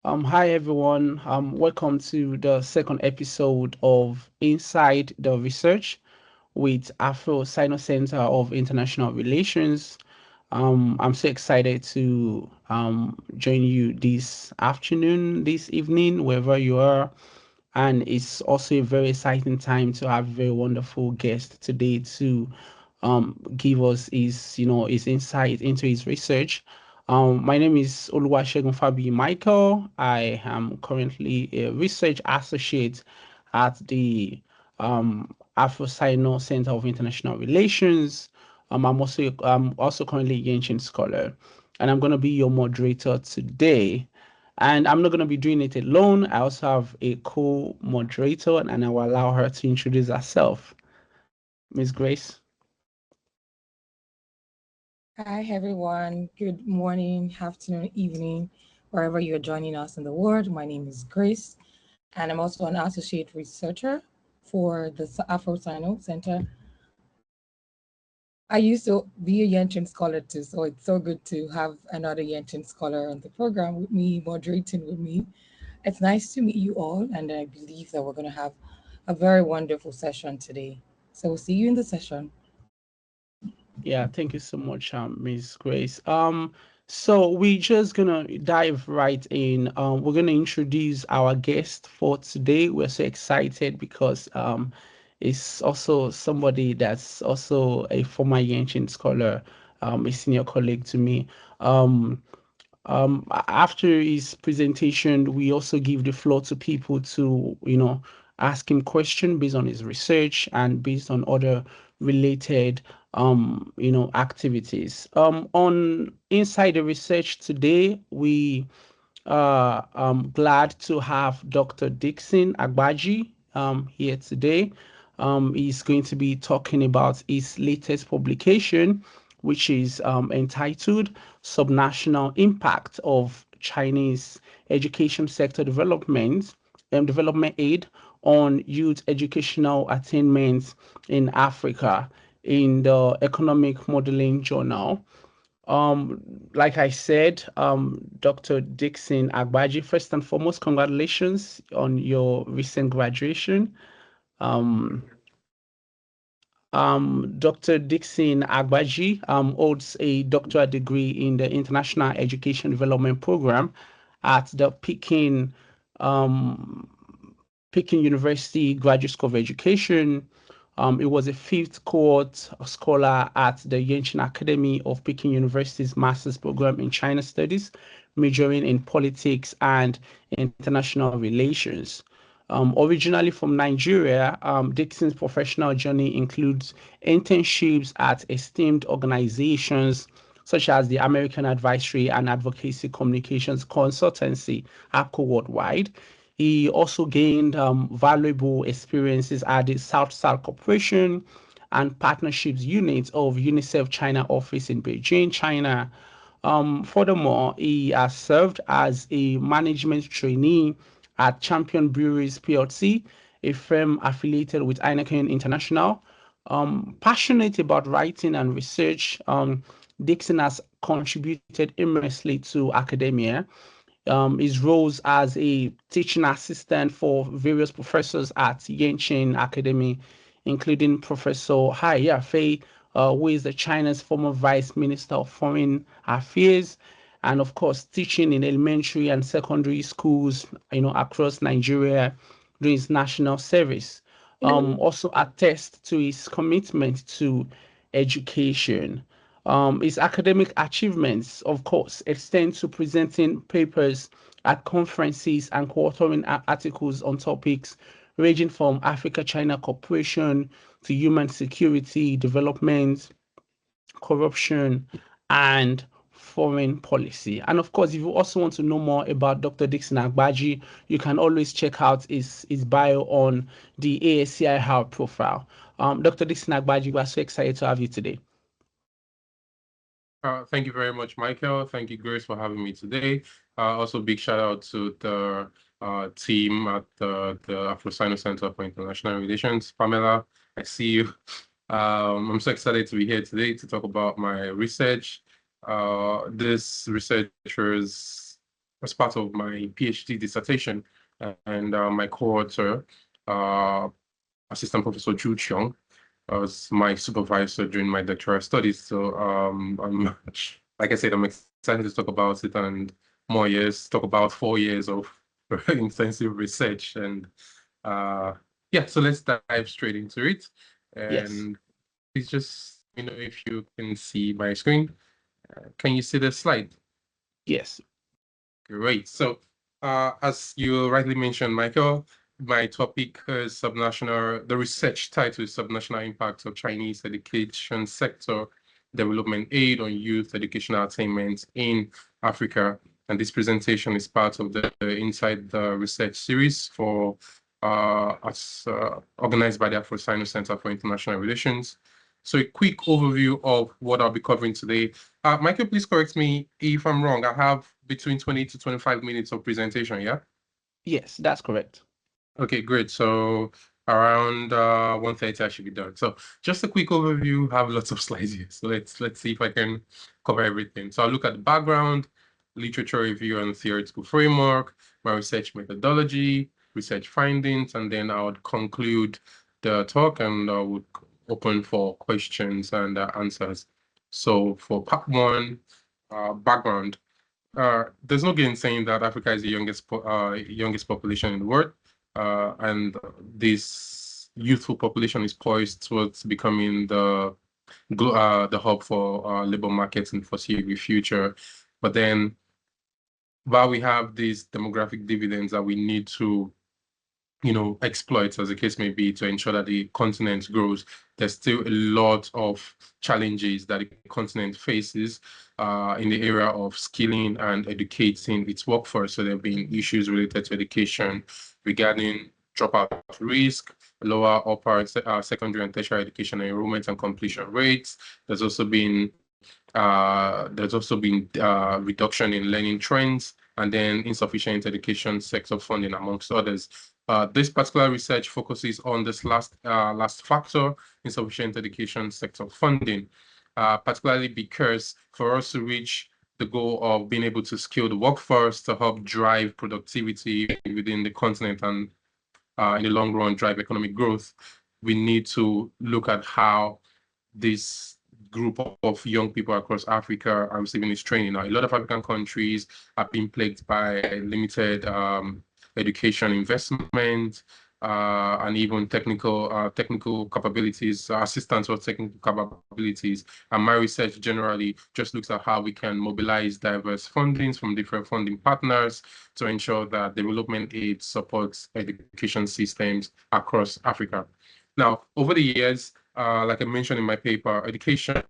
Hi everyone. Welcome to the second episode of Inside the Research with Afro-Sino Center of International Relations. I'm so excited to join you this afternoon, this evening, wherever you are. And it's also a very exciting time to have a very wonderful guest today to give us his insight into his research. My name is Oluwasegun Fabi Michael. I am currently a research associate at the Afro-Sino Center of International Relations. I'm also currently a ancient scholar, and I'm going to be your moderator today. And I'm not going to be doing it alone. I also have a co-moderator, and I will allow her to introduce herself. Miss Grace. Hi, everyone. Good morning, afternoon, evening, wherever you're joining us in the world. My name is Grace, and I'm also an associate researcher for the Afro-Sino Center. I used to be a Yenchen scholar too, so it's so good to have another Yenchen scholar on the program with me, moderating with me. It's nice to meet you all, and I believe that we're going to have a very wonderful session today. So we'll see you in the session. Yeah, thank you so much, Miss Grace. So we're just gonna dive right in. We're gonna introduce our guest for today. We're so excited because it's also somebody that's also a former ancient scholar, a senior colleague to me. Um, After his presentation, we also give the floor to people to, ask him question based on his research and based on other related, activities. On Inside the Research today, we are glad to have Dr. Dickson Agbaji here today. He's going to be talking about his latest publication, which is entitled Subnational Impact of Chinese Education Sector Development and Development Aid on Youth Educational Attainment in Africa in the Economic Modeling Journal. Um, like I said, Dr. Dickson Agbaji, first and foremost, congratulations on your recent graduation. Um, Dr. Dickson Agbaji holds a doctorate degree in the International Education Development Program at the um, Peking University Graduate School of Education. It was a fifth cohort scholar at the Yenching Academy of Peking University's master's program in China Studies, majoring in politics and international relations. Originally from Nigeria, Dixon's professional journey includes internships at esteemed organizations such as the American Advisory and Advocacy Communications Consultancy, APCO Worldwide. He also gained valuable experiences at the South-South Corporation and Partnerships Unit of UNICEF China office in Beijing, China. Furthermore, he has served as a management trainee at Champion Breweries PLC, a firm affiliated with Heineken International. Passionate about writing and research, Dixon has contributed immensely to academia. His roles as a teaching assistant for various professors at Yenching Academy, including Professor Hai Yafei, who is the China's former Vice Minister of Foreign Affairs, and of course, teaching in elementary and secondary schools, across Nigeria during his national service. Also attest to his commitment to education. His academic achievements, of course, extend to presenting papers at conferences and co-authoring articles on topics ranging from Africa-China cooperation to human security, development, corruption, and foreign policy. And of course, if you also want to know more about Dr. Dickson Agbaji, you can always check out his bio on the ASCI Hub profile. Dr. Dickson Agbaji, we're so excited to have you today. Thank you very much, Michael. Thank you, Grace, for having me today. Also, big shout out to the team at the Afro-Sino Center for International Relations. Pamela, I see you. I'm so excited to be here today to talk about my research. This researchers as part of my PhD dissertation, and my co-author, Assistant Professor Chu Chiong, was my supervisor during my doctoral studies. So I'm, like I said, I'm excited to talk about it and more years, talk about 4 years of very intensive research. And yeah, so let's dive straight into it. Yes. And please just let me know if you can see my screen. Can you see the slide? Yes. Great. So as you rightly mentioned, Michael, my topic is subnational, the research title is Subnational Impact of Chinese Education Sector Development Aid on Youth Educational Attainment in Africa. And this presentation is part of the Inside the Research series for organized by the Afro-Sino Center for International Relations. So a quick overview of what I'll be covering today. Michael, please correct me if I'm wrong. I have between 20 to 25 minutes of presentation, yeah? Yes, that's correct. Okay, great. So around 1:30 I should be done. So just a quick overview, have lots of slides here. So let's see if I can cover everything. So I'll look at the background, literature review and theoretical framework, my research methodology, research findings, and then I would conclude the talk and I would open for questions and answers. So for part one, background, there's no saying that Africa is the youngest population in the world, and this youthful population is poised towards becoming the hub for labor markets in the foreseeable future. But then, while we have these demographic dividends that we need to exploit, as the case may be, to ensure that the continent grows, there's still a lot of challenges that the continent faces in the area of skilling and educating its workforce. So there have been issues related to education regarding dropout risk, lower upper secondary and tertiary education enrollment and completion rates. There's also been reduction in learning trends, and then insufficient education sector funding, amongst others. This particular research focuses on this last factor, insufficient education sector funding, particularly because for us to reach the goal of being able to skill the workforce to help drive productivity within the continent and in the long run drive economic growth, we need to look at how this group of young people across Africa are receiving this training. Now, a lot of African countries have been plagued by limited education investment and even technical capabilities, assistance or technical capabilities. And my research generally just looks at how we can mobilize diverse fundings from different funding partners to ensure that development aid supports education systems across Africa. Now, over the years, like I mentioned in my paper, education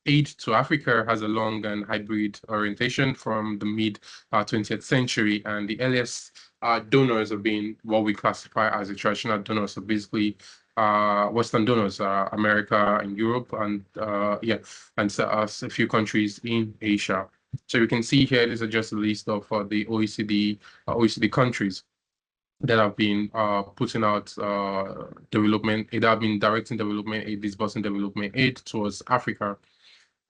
aid to Africa has a long and hybrid orientation from the mid 20th century, and the earliest donors have been what we classify as the traditional donors, so basically Western donors, America and Europe, and a few countries in Asia. So you can see here, this is just a list of the OECD countries that have been putting out development aid, that have been directing development aid, disbursing development aid towards Africa.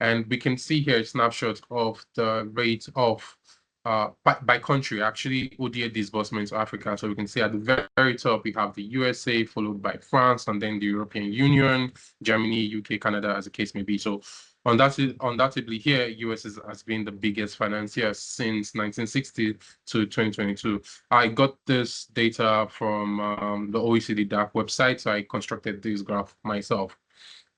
And we can see here a snapshot of the rate of by country, actually, ODA disbursements to Africa. So we can see at the very top, we have the USA, followed by France, and then the European Union, Germany, UK, Canada, as the case may be. So undoubtedly here, US has been the biggest financier since 1960 to 2022. I got this data from the OECD DAC website, so I constructed this graph myself.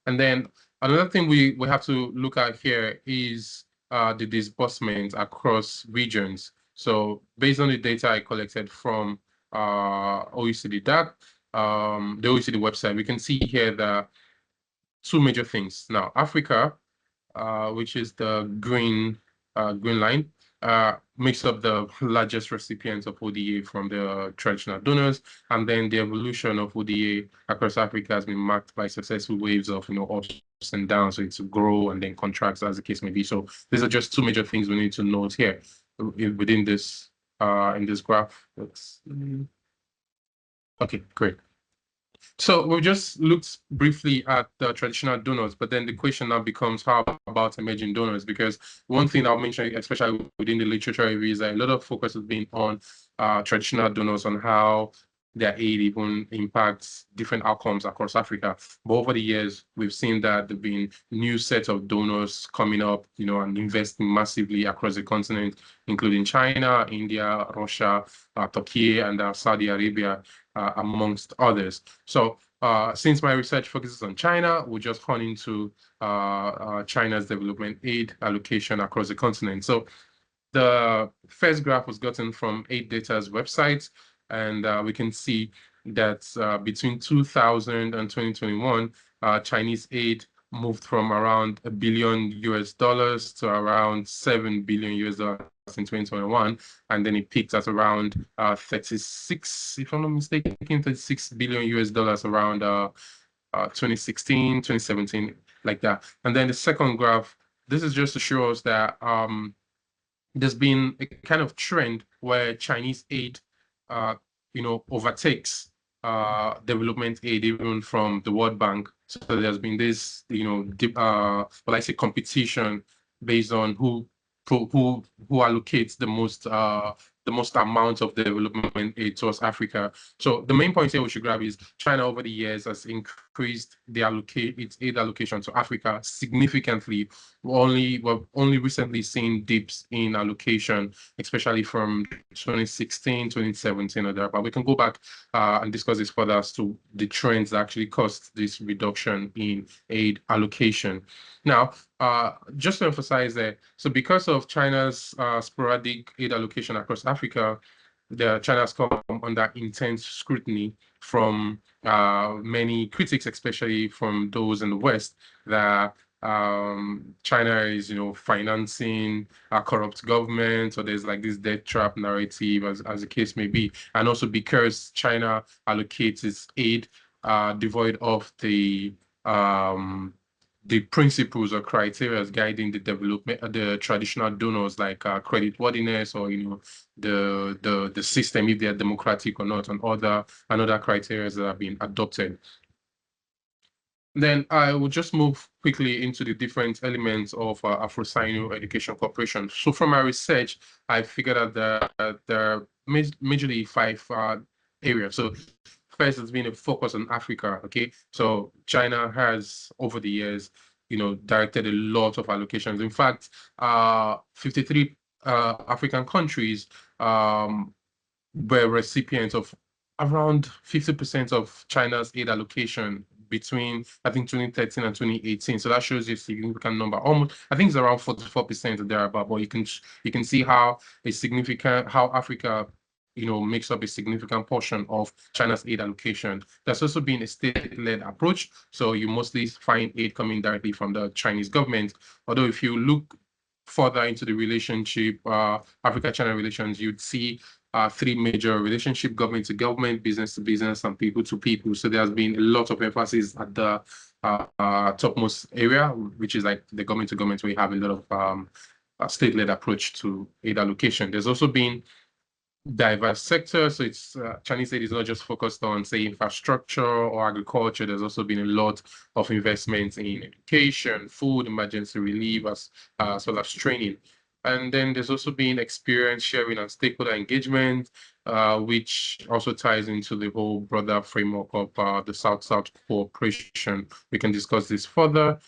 And then another thing we have to look at here is the disbursement across regions. So based on the data I collected from OECD DAC, the OECD website, we can see here that two major things. Now, Africa, which is the green line, makes up the largest recipients of ODA from the traditional donors, and then the evolution of ODA across Africa has been marked by successful waves of ups and downs, so it's grow and then contracts as the case may be. So these are just two major things we need to note here within this in this graph. Okay, great. So we just looked briefly at the traditional donors, but then the question now becomes how about emerging donors? Because one thing I'll mention, especially within the literature review, is that a lot of focus has been on traditional donors, on how their aid even impacts different outcomes across Africa. But over the years, we've seen that there've been new sets of donors coming up, and investing massively across the continent, including China, India, Russia, Turkey, and Saudi Arabia, amongst others. So since my research focuses on China, we'll just hone into China's development aid allocation across the continent. So the first graph was gotten from Aid Data's website, and we can see that between 2000 and 2021, Chinese aid moved from around $1 billion to around $7 billion in 2021, and then it peaked at around 36, if I'm not mistaken, $36 billion around 2016, 2017, like that. And then the second graph, this is just to show us that there's been a kind of trend where Chinese aid, overtakes development aid even from the World Bank. So there's been this, competition based on who allocates the most amount of development aid towards Africa. So the main point here we should grab is China over the years has increased its aid allocation to Africa significantly. We're only recently seen dips in allocation, especially from 2016, 2017 or there. But we can go back and discuss this further as to the trends that actually caused this reduction in aid allocation. Now, just to emphasize that, so because of China's sporadic aid allocation across Africa, China has come under intense scrutiny from many critics, especially from those in the West, that China is, financing a corrupt government, or there's like this debt trap narrative, as the case may be, and also because China allocates its aid devoid of the principles or criteria guiding the development of the traditional donors, like creditworthiness, or the system, if they are democratic or not, and other criteria that have been adopted. Then I will just move quickly into the different elements of Afro-Sino Education Corporation. So from my research, I figured out that there are majorly 5 areas. So first has been a focus on Africa. Okay, so China has over the years, directed a lot of allocations. In fact, 53 African countries were recipients of around 50% of China's aid allocation between, I think, 2013 and 2018. So that shows you a significant number. Almost, I think it's around 44% or thereabout. But you can see how Africa makes up a significant portion of China's aid allocation. There's also been a state-led approach. So you mostly find aid coming directly from the Chinese government. Although if you look further into the relationship, Africa-China relations, you'd see 3 major relationships: government to government, business to business, and people to people. So there's been a lot of emphasis at the topmost area, which is like the government to government, where you have a lot of state-led approach to aid allocation. There's also been diverse sectors. So it's Chinese aid is not just focused on, say, infrastructure or agriculture. There's also been a lot of investments in education, food, emergency relief, as well as training. And then there's also been experience sharing and stakeholder engagement, which also ties into the whole broader framework of the South-South cooperation. We can discuss this further.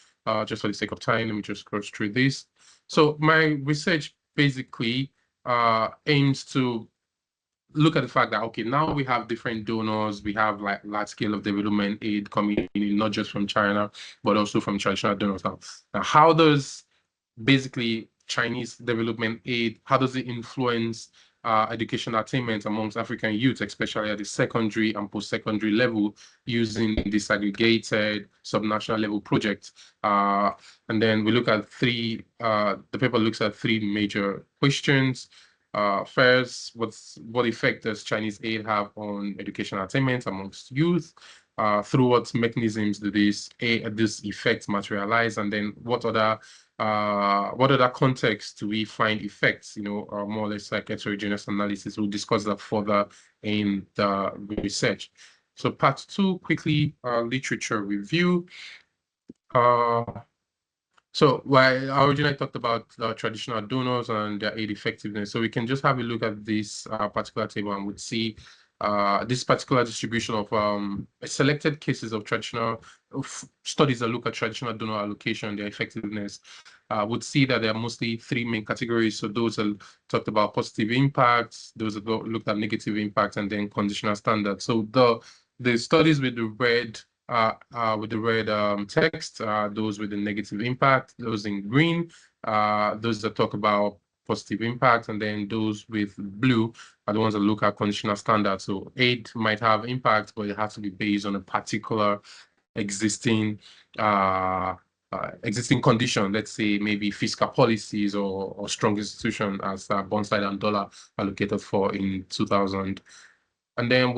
Just for the sake of time, let me just go through this. So my research basically aims to look at the fact that, okay, now we have different donors. We have like large scale of development aid coming in, not just from China, but also from traditional donors. Now how does basically Chinese development aid, how does it influence education attainment amongst African youth, especially at the secondary and post-secondary level, using disaggregated subnational level projects? And then we look at the paper looks at 3 major questions. First, what effect does Chinese aid have on education attainment amongst youth? Through what mechanisms do this effect materialize? And then what other contexts do we find effects, more or less like heterogeneous analysis? We'll discuss that further in the research. So part 2, quickly, literature review. So I originally talked about traditional donors and their aid effectiveness. So we can just have a look at this particular table and would see this particular distribution of selected cases of traditional studies that look at traditional donor allocation, their effectiveness. Would see that there are mostly 3 main categories. So those are talked about positive impacts, those that looked at negative impacts, and then conditional standards. So the studies with the red text, those with the negative impact, those in green, those that talk about positive impact, and then those with blue are the ones that look at conditional standards. So aid might have impact, but it has to be based on a particular existing existing condition, let's say maybe fiscal policies or strong institution, as Bonside and Dollar allocated for in 2000. And then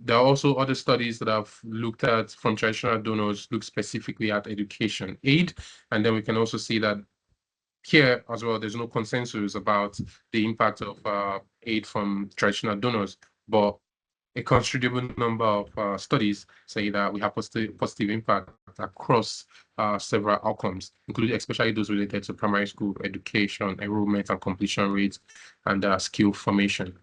there are also other studies that have looked at, from traditional donors, look specifically at education aid. And then we can also see that here as well, there's no consensus about the impact of aid from traditional donors, but a considerable number of studies say that we have positive impact across several outcomes, including especially those related to primary school education, enrollment and completion rates, and skill formation.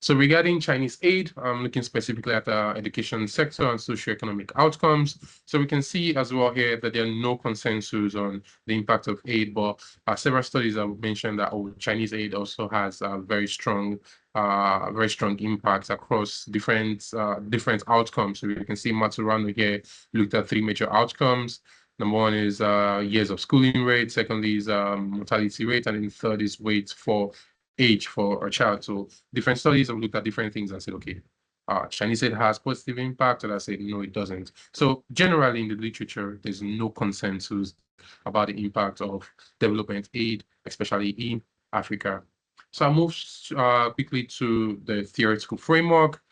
So regarding Chinese aid, I'm looking specifically at the education sector and socioeconomic outcomes. So we can see as well here that there are no consensus on the impact of aid, but several studies have mentioned that Chinese aid also has very strong impacts across different outcomes. So we can see Maturano here looked at 3 major outcomes. Number 1 is years of schooling rate, secondly is mortality rate, and then third is weight for age for a child. So different studies have looked at different things and said, okay, Chinese aid has positive impact, and I said, no, it doesn't. So generally in the literature, there's no consensus about the impact of development aid, especially in Africa. So I'll move quickly to the theoretical framework.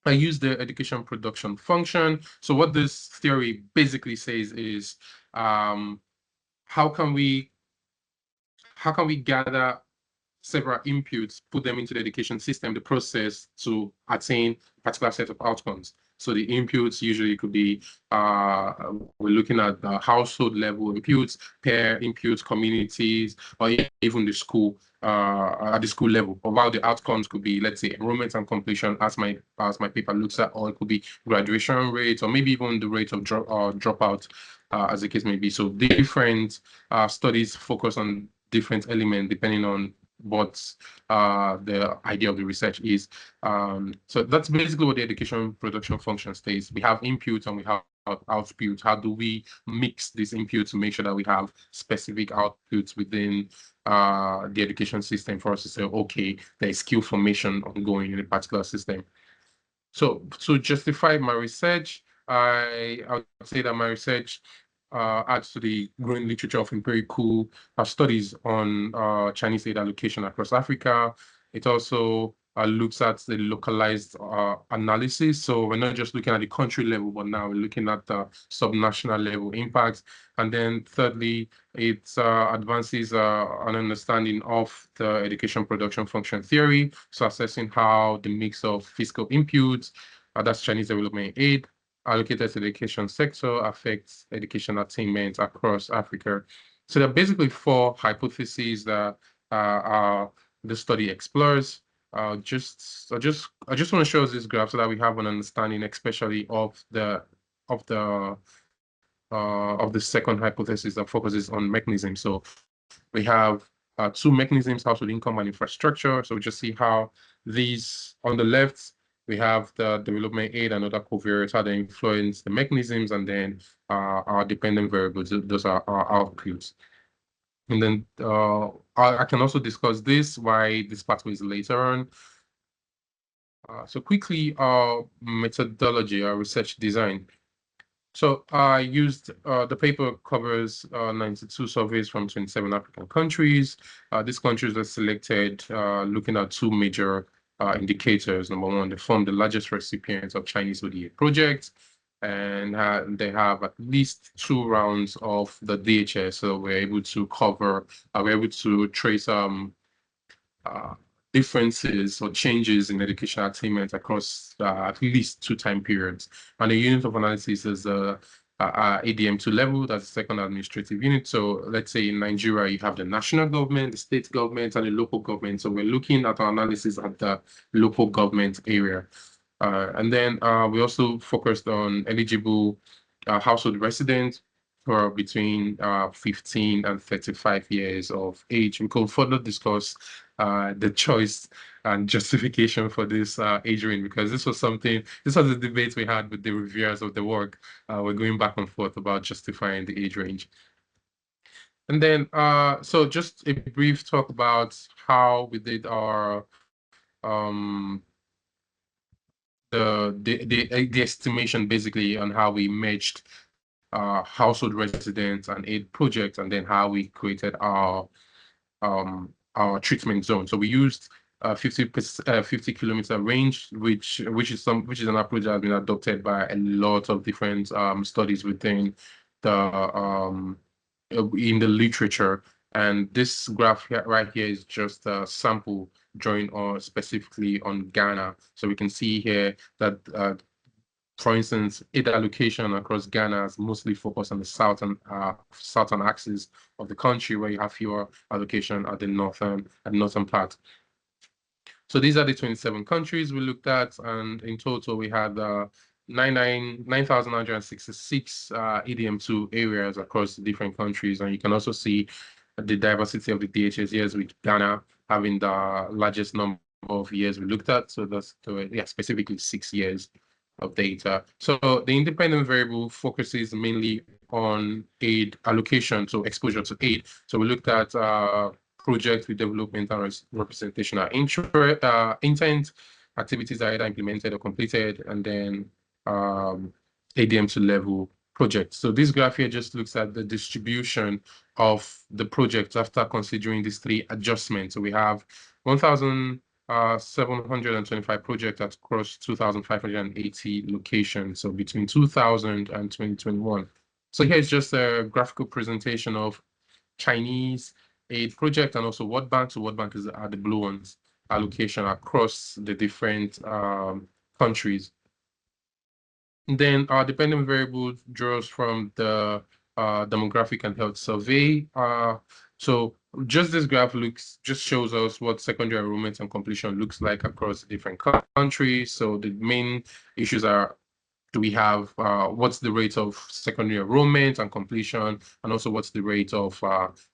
I use the education production function. So what this theory basically says is, how can we gather several inputs, put them into the education system, the process to attain a particular set of outcomes. So the inputs usually could be, we're looking at the household level inputs, peer inputs, communities, or even the school, at the school level. Or while the outcomes could be, let's say, enrollment and completion, as my paper looks at, or it could be graduation rates, or maybe even the rate of dropout, as the case may be. So different studies focus on different elements depending on what the idea of the research is. So that's basically what the education production function states. We have inputs and we have outputs. How do we mix these inputs to make sure that we have specific outputs within the education system for us to say, okay, there is skill formation ongoing in a particular system. So to justify my research, I would say that my research adds to the growing literature of empirical studies on Chinese aid allocation across Africa. It also looks at the localized analysis. So we're not just looking at the country level, but now we're looking at the subnational level impacts. And then thirdly, it advances an understanding of the education production function theory. So assessing how the mix of fiscal inputs, that's Chinese development aid, allocated to the education sector affects education attainment across Africa. So there are basically 4 hypotheses that the study explores. I just want to show us this graph so that we have an understanding, especially of the second hypothesis that focuses on mechanisms. So we have 2 mechanisms: household income and infrastructure. So we just see how these on the left, we have the development aid and other covariates, how they influence the mechanisms, and then our dependent variables, those are our outputs. And then I can also discuss this, why this pathway is later on. So quickly, our methodology, our research design. So I used, the paper covers 92 surveys from 27 African countries. These countries are selected looking at 2 major indicators. Number 1, they form the largest recipients of Chinese ODA projects, and they have at least 2 rounds of the DHS. So we're able to cover, we're able to trace differences or changes in educational attainment across at least 2 time periods. And the unit of analysis is ADM2 level, that's the second administrative unit. So let's say in Nigeria, you have the national government, the state government, and the local government. So we're looking at our analysis at the local government area. And then we also focused on eligible household residents who are between 15 and 35 years of age. We could further discuss the choice and justification for this age range, because this was a debate we had with the reviewers of the work. We're going back and forth about justifying the age range. And then, so just a brief talk about how we did our the estimation, basically, on how we matched household residents and aid projects, and then how we created our treatment zone. So we used 50 kilometer range, which is an approach that has been adopted by a lot of different studies within the in the literature. And this graph here, right here, is just a sample drawing specifically on Ghana. So we can see here that for instance, aid allocation across Ghana is mostly focused on the southern axis of the country, where you have fewer allocation at the northern part. So these are the 27 countries we looked at, and in total we had 9,966 EDM2 areas across the different countries. And you can also see the diversity of the DHS years, with Ghana having the largest number of years we looked at. So that's specifically 6 years of data. So the independent variable focuses mainly on aid allocation, so exposure to aid. So we looked at projects with developmental representation intent, activities that are either implemented or completed, and then ADM2 level projects. So this graph here just looks at the distribution of the projects after considering these 3 adjustments. So we have 1,725 projects across 2,580 locations, so between 2000 and 2021. So here's just a graphical presentation of Chinese aid project and also World Bank. So World Bank are the blue ones, allocation across the different countries. And then our dependent variable draws from the demographic and health survey. So just this graph just shows us what secondary enrollment and completion looks like across different countries. So the main issues are, do we have what's the rate of secondary enrollment and completion, and also what's the rate of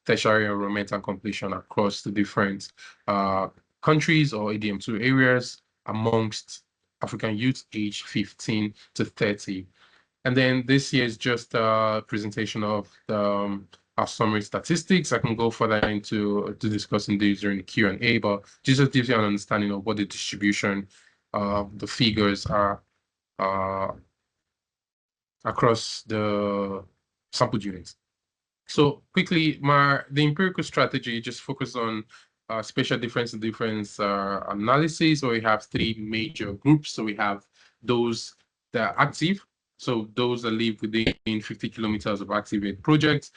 tertiary enrollment and completion across the different countries or ADM2 areas amongst African youth aged 15 to 30. And then this here is just a presentation of our summary statistics. I can go further into discussing these during the Q&A, but just gives you an understanding of what the distribution of the figures are across the sample units. So quickly, the empirical strategy just focused on spatial difference analysis, where we have 3 major groups. So we have those that are active, so those that live within 50 kilometers of active projects.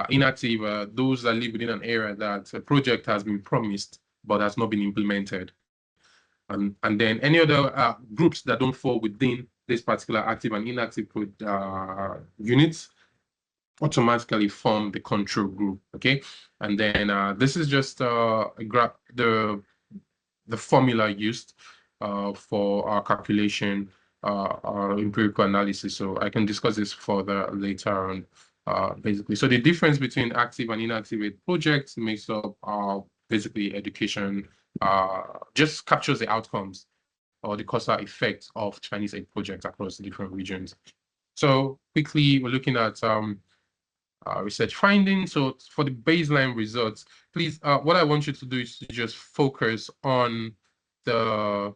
Inactive, those that live within an area that a project has been promised but has not been implemented. And then any other groups that don't fall within this particular active and inactive units automatically form the control group. Okay, and then this is just the formula used for our calculation, our empirical analysis. So I can discuss this further later on. Basically, so the difference between active and inactive projects makes up basically education, just captures the outcomes or the causal effect of Chinese aid projects across the different regions. So quickly, we're looking at research findings. So for the baseline results, please, what I want you to do is to just focus on the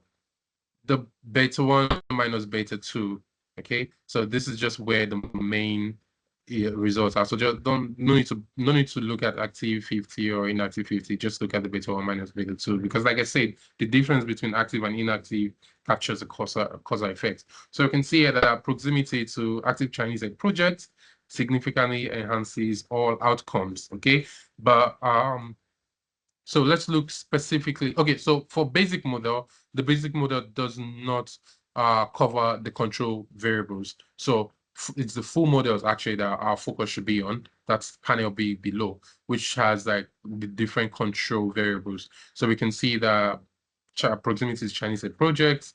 beta 1 minus beta 2. Okay, so this is just where the main results are. So just no need to look at active 50 or inactive 50. Just look at the beta 1 minus beta 2, because like I said, the difference between active and inactive captures the causal effect. So you can see here that proximity to active Chinese aid projects significantly enhances all outcomes. Okay, but So let's look specifically. Okay, so for basic model, the basic model does not cover the control variables. So it's the full models actually that our focus should be on. That's panel B below, which has like the different control variables. So we can see that proximity to Chinese projects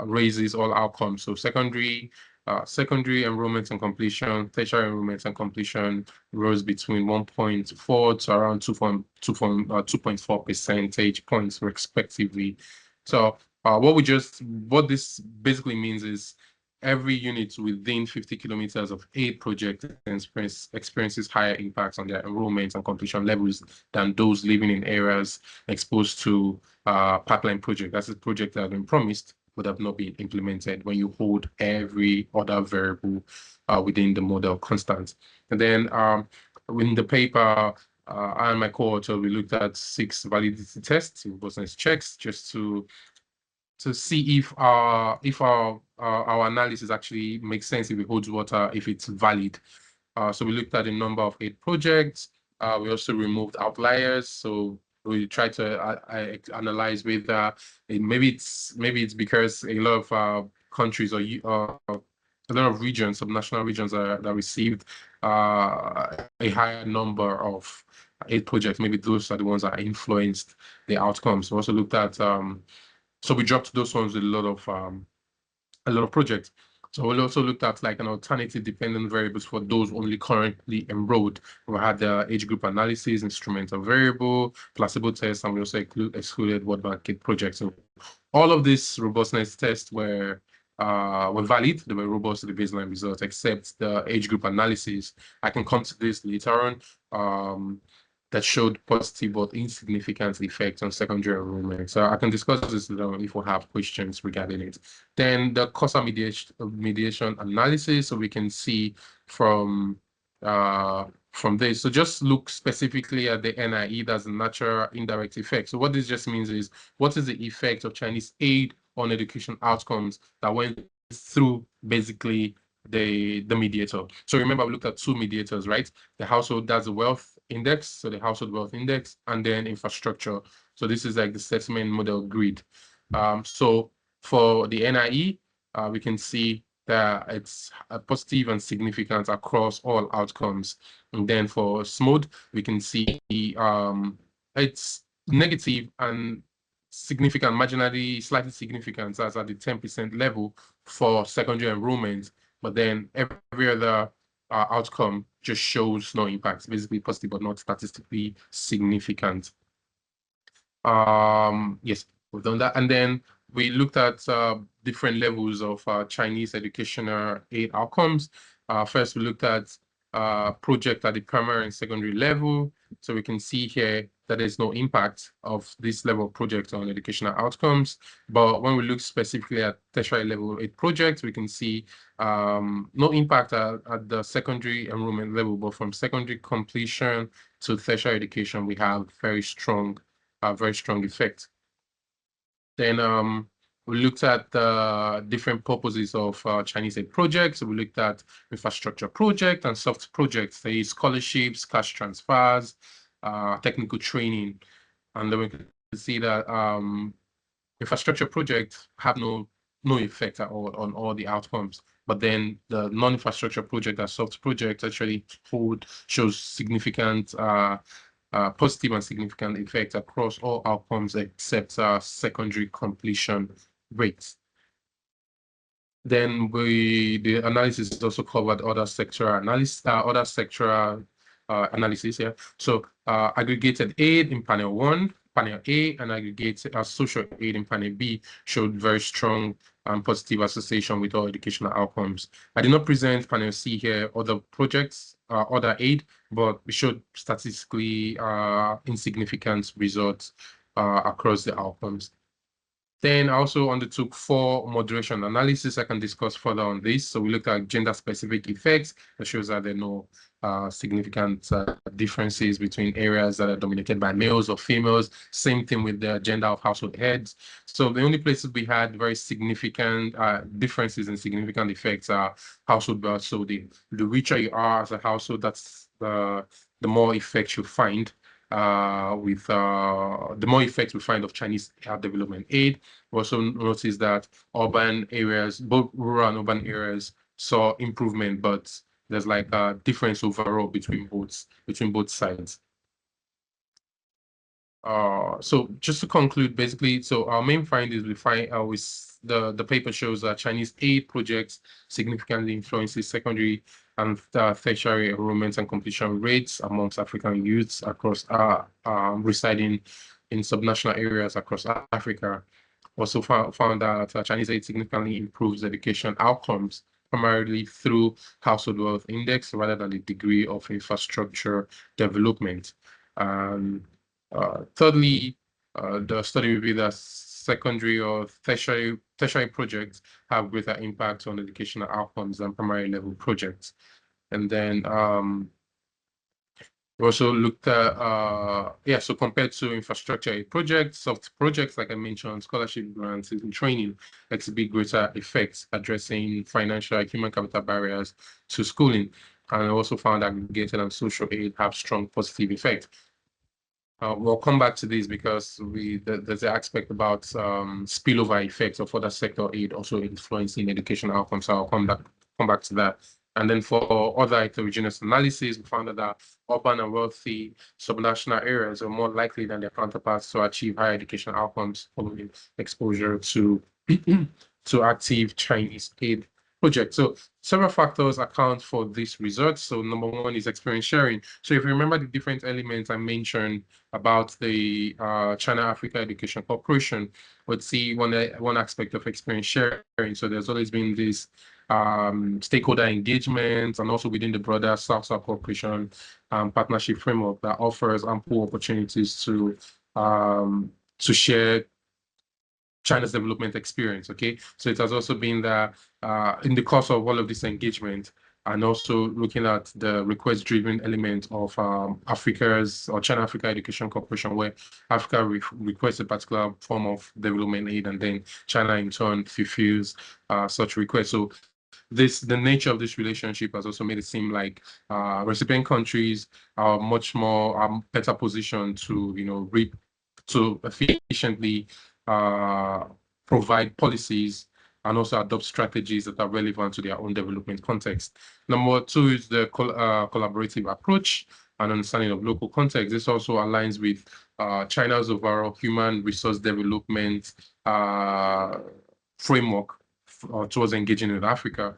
raises all outcomes. So secondary enrollment and completion, tertiary enrollment and completion rose between 1.4 to around 2.4 percentage points respectively. So what this basically means is every unit within 50 kilometers of a project experiences higher impacts on their enrollment and completion levels than those living in areas exposed to pipeline project. That's a project that has been promised would have not been implemented when you hold every other variable within the model constant. And then in the paper, I and my co-author, we looked at 6 validity tests, robustness checks, just to see if our analysis actually makes sense, if it holds water, if it's valid. So we looked at a number of 8 projects. We also removed outliers. So we tried to analyze whether maybe it's because a lot of countries or a lot of regions, subnational regions that received a higher number of 8 projects. Maybe those are the ones that influenced the outcomes. We also looked at so we dropped those ones with a lot of projects. So we also looked at like an alternative dependent variables for those only currently enrolled. We had the age group analysis, instrumental variable, placebo test, and we also excluded word bank projects. So all of these robustness tests were valid. They were robust to the baseline results, except the age group analysis. I can come to this later on. That showed positive but insignificant effect on secondary enrollment. So I can discuss this if we have questions regarding it. Then the causal mediation analysis, so we can see from this. So just look specifically at the NIE, that's the natural indirect effect. So what this just means is, what is the effect of Chinese aid on education outcomes that went through basically the mediator? So remember, we looked at 2 mediators, right? The household, that's the wealth index, so the household wealth index, and then infrastructure. So this is like the settlement model grid. So for the NIE, we can see that it's positive and significant across all outcomes. And then for SMOD, we can see it's negative and significant, marginally slightly significant, as at the 10% level for secondary enrollment. But then every other outcome just shows no impact, basically positive but not statistically significant. Yes, we've done that. And then we looked at different levels of Chinese educational aid outcomes. First, we looked at project at the primary and secondary level. So we can see here that there's no impact of this level of project on educational outcomes. But when we look specifically at tertiary level 8 projects, we can see no impact at the secondary enrollment level, but from secondary completion to tertiary education, we have very strong effect. Then we looked at the different purposes of Chinese aid projects. So we looked at infrastructure project and soft projects, say scholarships, cash transfers, technical training. And then we can see that infrastructure projects have no effect at all on all the outcomes. But then the non-infrastructure project, that soft project, actually shows significant positive and significant effects across all outcomes except secondary completion rates. Then the analysis also covered other sectoral analysis. Yeah. So aggregated aid in panel 1, panel A, and aggregated social aid in panel B showed very strong and positive association with all educational outcomes. I did not present panel C here, other projects, other aid, but we showed statistically insignificant results across the outcomes. Then I also undertook 4 moderation analysis. I can discuss further on this. So we looked at gender-specific effects. That shows that there are no significant differences between areas that are dominated by males or females. Same thing with the gender of household heads. So the only places we had very significant differences and significant effects are household wealth. So the richer you are as a household, that's the more effects you find. the more effects we find of Chinese development aid. We also notice that urban areas, both rural and urban areas, saw improvement, but there's like a difference overall between both sides. So just to conclude, basically, so our main findings we find the paper shows that Chinese aid projects significantly influences secondary and tertiary enrollment and completion rates amongst African youths across residing in subnational areas across Africa. Also found that Chinese aid significantly improves education outcomes, primarily through household wealth index rather than the degree of infrastructure development. Thirdly, the study revealed that secondary or tertiary projects have greater impact on educational outcomes than primary level projects. And then we also looked at, so compared to infrastructure projects, soft projects, like I mentioned, scholarship grants and training exhibit greater effects addressing financial and human capital barriers to schooling. And I also found that aggregated and social aid have strong positive effects. We'll come back to this because there's the aspect about spillover effects of other sector aid also influencing education outcomes. So I'll come back to that. And then for other heterogeneous analysis, we found that urban and wealthy subnational areas are more likely than their counterparts to achieve higher education outcomes following exposure to to active Chinese aid projects. So several factors account for this result. So number one is experience sharing. So if you remember the different elements I mentioned about the China-Africa Education Corporation, let's see one aspect of experience sharing. So there's always been this stakeholder engagement, and also within the broader South-South Cooperation partnership framework that offers ample opportunities to share China's development experience. Okay, so it has also been that in the course of all of this engagement, and also looking at the request-driven element of Africa's or China-Africa Education Corporation, where Africa requests a particular form of development aid, and then China in turn fulfills such requests. So the nature of this relationship has also made it seem like recipient countries are much more better positioned to to efficiently provide policies and also adopt strategies that are relevant to their own development context. Number two is the collaborative approach and understanding of local context. This also aligns with China's overall human resource development framework towards engaging with Africa.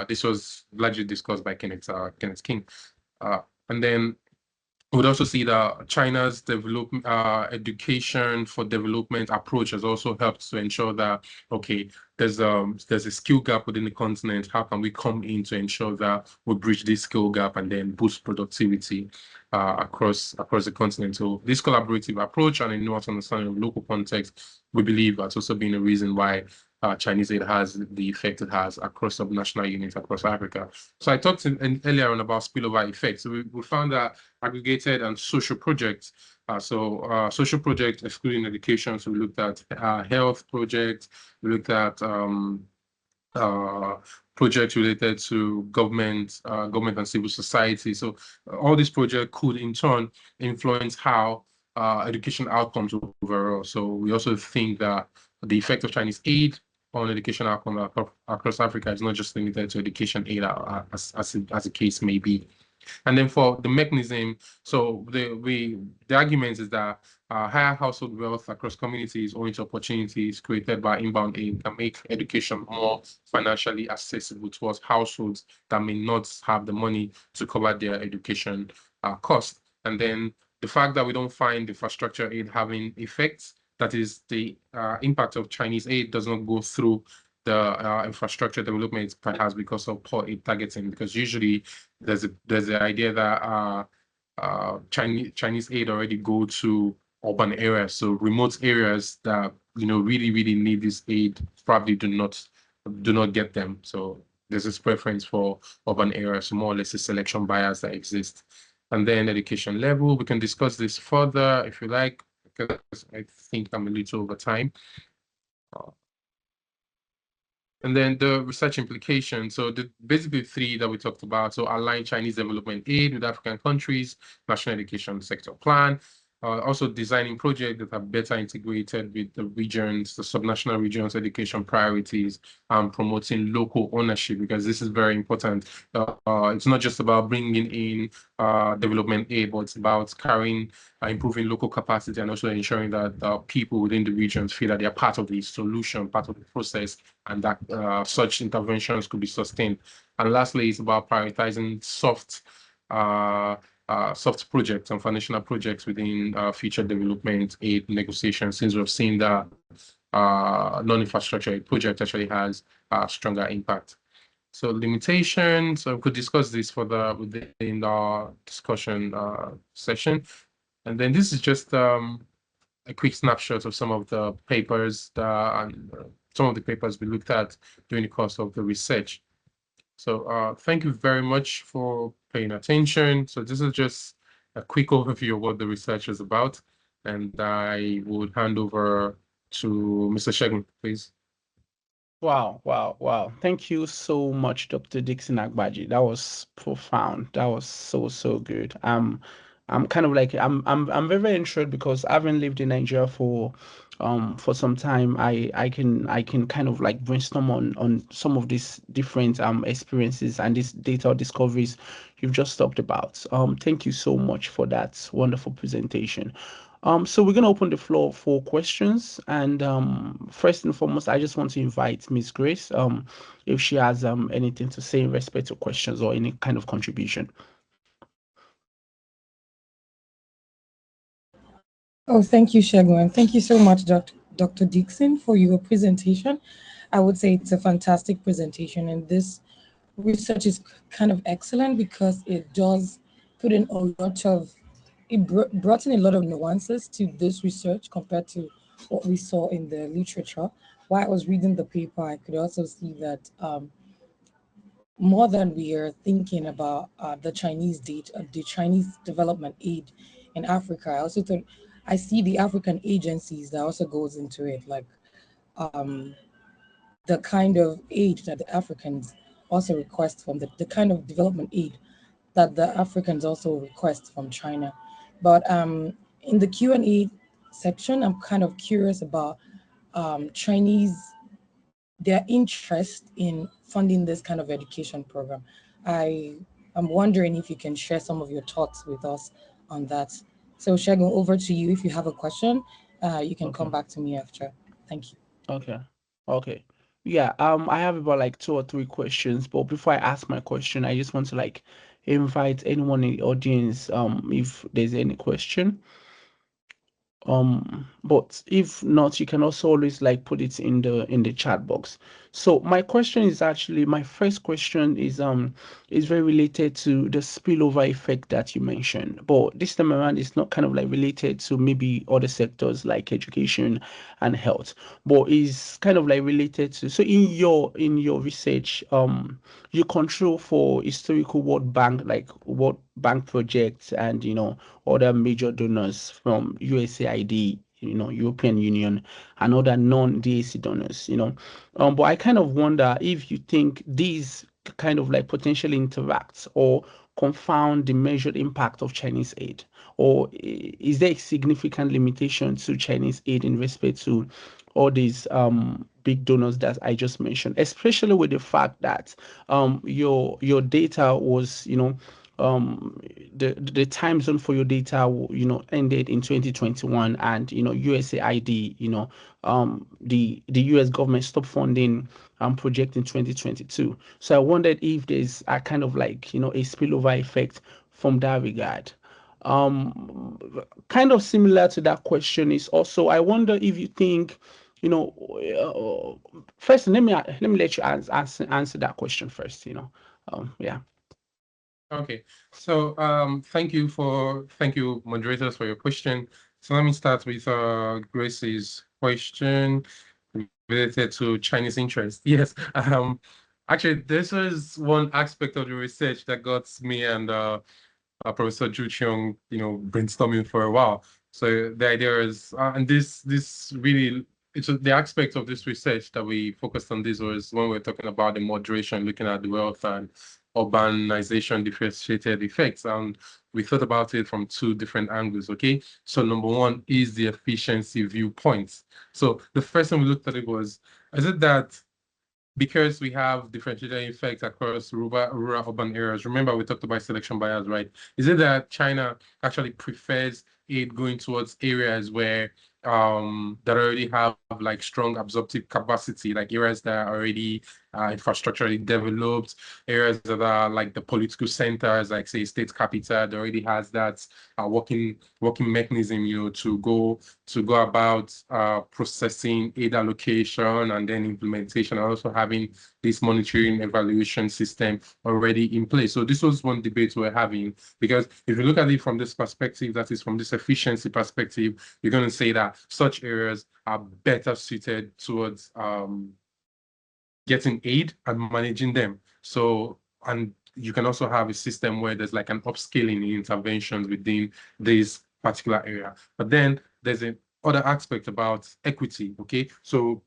This was largely discussed by Kenneth King. And then we would also see that China's education for development approach has also helped to ensure that, okay, there's a skill gap within the continent. How can we come in to ensure that we bridge this skill gap and then boost productivity across the continent? So this collaborative approach and a nuanced understanding of local context, we believe that's also been a reason why Chinese aid has the effect it has across subnational units across Africa. So I talked earlier on about spillover effects. So we found that aggregated and social projects. Social projects excluding education. So we looked at health projects. We looked at projects related to government and civil society. So all these projects could in turn influence how education outcomes overall. So we also think that the effect of Chinese aid on education outcomes across Africa is not just limited to education aid as the case may be. And then for the mechanism, so the argument is that higher household wealth across communities owing to opportunities created by inbound aid can make education more financially accessible towards households that may not have the money to cover their education cost. And then the fact that we don't find infrastructure aid having effects, that is the impact of Chinese aid does not go through the infrastructure development, perhaps because of poor aid targeting, because usually there's the idea that Chinese aid already go to urban areas, so remote areas that really need this aid probably do not get them. So there's this preference for urban areas, more or less a selection bias that exists. And then education level, we can discuss this further if you like, because I think I'm a little over time. And then the research implications. So the basically three that we talked about. So align Chinese development aid with African countries, national education sector plan, also designing projects that are better integrated with the regions, the subnational regions' education priorities, and promoting local ownership, because this is very important. It's not just about bringing in development aid, but it's about carrying, improving local capacity, and also ensuring that people within the regions feel that they are part of the solution, part of the process, and that such interventions could be sustained. And lastly, it's about prioritizing soft projects and foundational projects within future development aid negotiations, since we've seen that non-infrastructure project actually has a stronger impact. So limitations, so we could discuss this further within our discussion session. And then this is just a quick snapshot of some of the papers and some of the papers we looked at during the course of the research. So thank you very much for paying attention. So this is just a quick overview of what the research is about. And I would hand over to Mr. Shegun, please. Wow, wow, wow. Thank you so much, Dr. Dickson Agbaji. That was profound. That was so, so good. I'm kind of like I'm very, very intrigued because having lived in Nigeria for some time, I can kind of like brainstorm on some of these different experiences and these data discoveries you've just talked about. Thank you so much for that wonderful presentation. So we're gonna open the floor for questions, and first and foremost, I just want to invite Miss Grace, if she has anything to say in respect to questions or any kind of contribution. Oh, thank you, Shegun. And thank you so much, Dr. Dixon, for your presentation. I would say it's a fantastic presentation, and this research is kind of excellent because it does put in a lot of, brought in a lot of nuances to this research compared to what we saw in the literature. While I was reading the paper, I could also see that more than we are thinking about the Chinese development aid in Africa. I also thought I see the African agencies that also goes into it, like um, the kind of aid that the Africans also request from the kind of development aid that the Africans also request from China. But in the Q&A section, I'm kind of curious about Chinese their interest in funding this kind of education program. I am wondering if you can share some of your thoughts with us on that. So Shegun, over to you. If you have a question, you can Okay. come back to me after. Thank you. Okay. Okay. Yeah, I have about like two or three questions, but before I ask my question, I just want to like invite anyone in the audience, if there's any question. But if not, you can also always like put it in the chat box. So my question is actually, my first question is very related to the spillover effect that you mentioned, but this time around it's not kind of like related to maybe other sectors like education and health, but is kind of like related to, so in your research, you control for historical World Bank, like World Bank projects, and other major donors from USAID, European Union, and other non-DAC donors, but I kind of wonder if you think these kind of like potentially interact or confound the measured impact of Chinese aid, or is there a significant limitation to Chinese aid in respect to all these big donors that I just mentioned, especially with the fact that your data was, um the time zone for your data ended in 2021, and USAID, the US government stopped funding project in 2022. So I wondered if there's a kind of like a spillover effect from that regard. um Kind of similar to that question is also, I wonder if you think, first, let me let you answer that question first. Yeah. Okay, so thank you moderators for your question. So let me start with Grace's question related to Chinese interest. Yes, actually this is one aspect of the research that got me and Professor Ju Cheong, brainstorming for a while. So the idea is, and this really the aspect of this research that we focused on this was when we're talking about the moderation, looking at the wealth and urbanization differentiated effects. And we thought about it from two different angles, okay? So number one is the efficiency viewpoint. So the first thing we looked at it was, is it that because we have differentiated effects across rural urban areas, remember we talked about selection bias, right? Is it that China actually prefers it going towards areas where that already have like strong absorptive capacity, like areas that are already infrastructurally developed, areas that are like the political centers, like say state capital, that already has that working mechanism, to go about processing aid allocation and then implementation, and also having this monitoring evaluation system already in place. So this was one debate we're having, because if you look at it from this perspective, that is from this efficiency perspective, you're going to say that such areas are better suited towards getting aid and managing them. So, and you can also have a system where there's like an upscaling in interventions within this particular area. But then there's an other aspect about equity, okay? So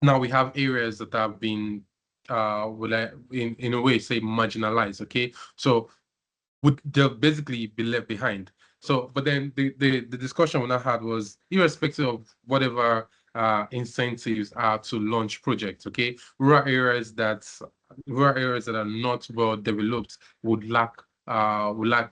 now we have areas that have been, in a way, say, marginalized, okay? So they'll basically be left behind. So, but then the discussion we now had was, irrespective of whatever incentives are to launch projects, okay, rural areas that are not well developed would lack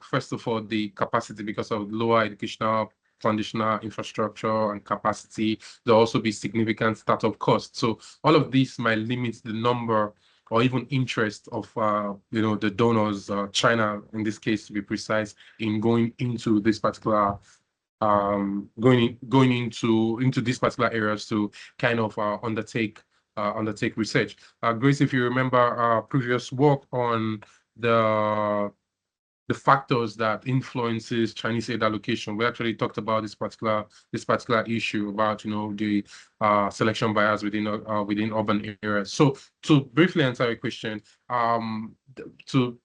first of all the capacity because of lower educational foundational infrastructure and capacity. There'll also be significant startup costs. So all of these might limit the number or even interest of the donors, China in this case to be precise, in going into this particular going into these particular areas to kind of undertake research. Grace, if you remember our previous work on the factors that influences Chinese aid allocation, we actually talked about this particular issue about the selection bias within urban areas. So to briefly answer your question, to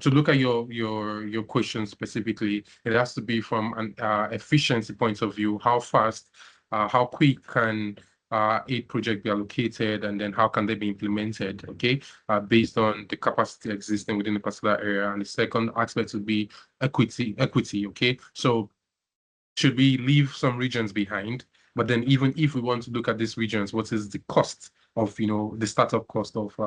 look at your question specifically, it has to be from an efficiency point of view. How fast, how quick can aid project be allocated, and then how can they be implemented, okay, based on the capacity existing within a particular area. And the second aspect would be equity, okay? So should we leave some regions behind? But then even if we want to look at these regions, what is the cost of, the startup cost of